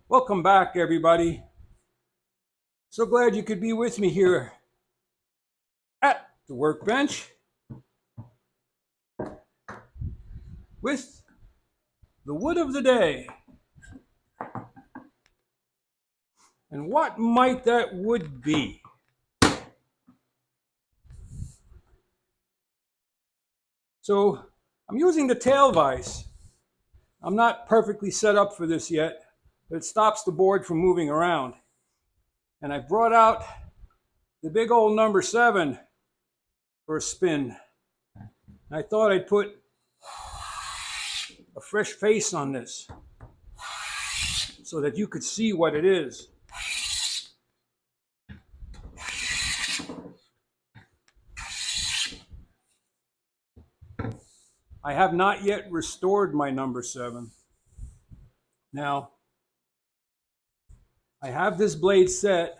Welcome back, everybody. So glad you could be with me here at the workbench with the wood of the day. And what might that wood be? So I'm using the tail vise. I'm not perfectly set up for this yet, but it stops the board from moving around. And I brought out the big old number 7 for a spin. I thought I'd put a fresh face on this so that you could see what it is. I have not yet restored my number 7. Now, I have this blade set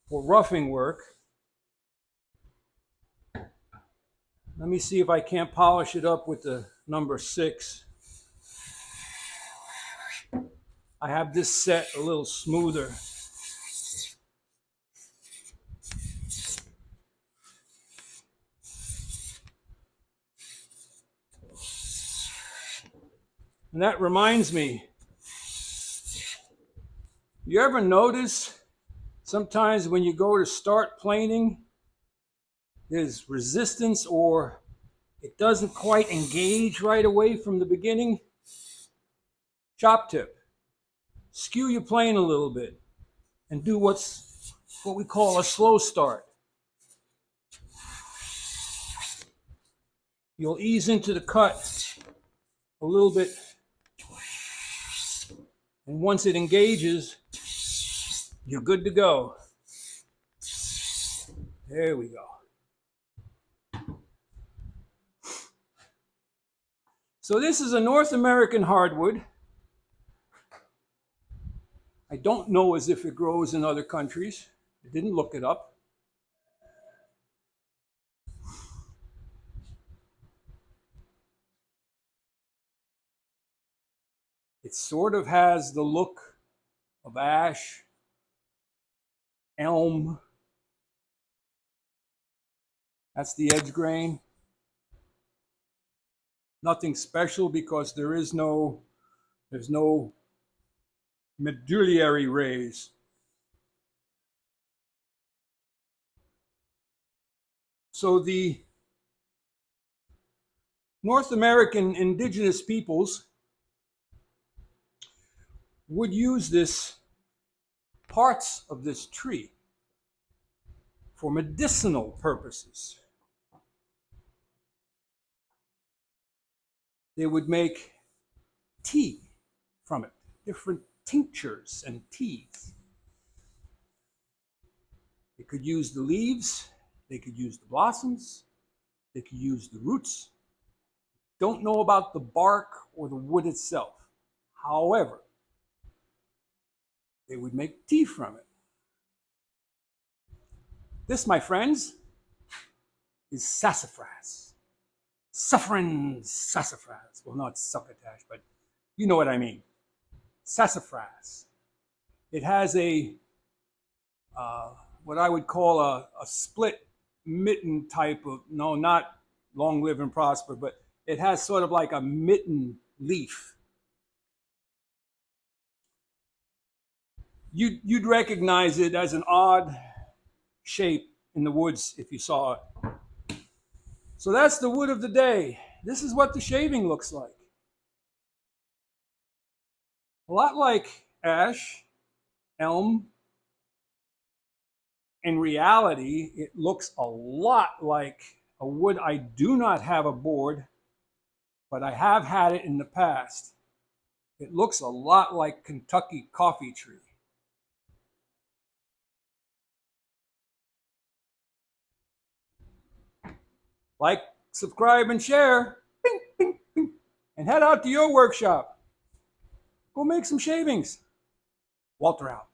for roughing work. Let me see if I can't polish it up with the number 6. I have this set a little smoother. And that reminds me, you ever notice sometimes when you go to start planing, there's resistance or it doesn't quite engage right away from the beginning? Chop tip. Skew your plane a little bit and do what we call a slow start. You'll ease into the cut a little bit, and once it engages, you're good to go. There we go. So this is a North American hardwood. I don't know as if it grows in other countries. I didn't look it up. It sort of has the look of ash, elm. That's the edge grain. Nothing special because there's no medullary rays. So the North American indigenous peoples would use parts of this tree for medicinal purposes. They would make tea from it, different tinctures and teas. They could use the leaves, they could use the blossoms, they could use the roots. Don't know about the bark or the wood itself. However, they would make tea from it. This, my friends, is sassafras. Suffering sassafras. Well, not succotash, but you know what I mean. Sassafras. It has what I would call a split mitten type of, no, not long live and prosper, but it has sort of like a mitten leaf. You'd recognize it as an odd shape in the woods if you saw it. So that's the wood of the day. This is what the shaving looks like. A lot like ash, elm. In reality, it looks a lot like a wood I do not have aboard, but I have had it in the past. It looks a lot like Kentucky coffee tree. Like, subscribe, and share. Bing, bing, bing. And head out to your workshop. Go make some shavings. Walter out.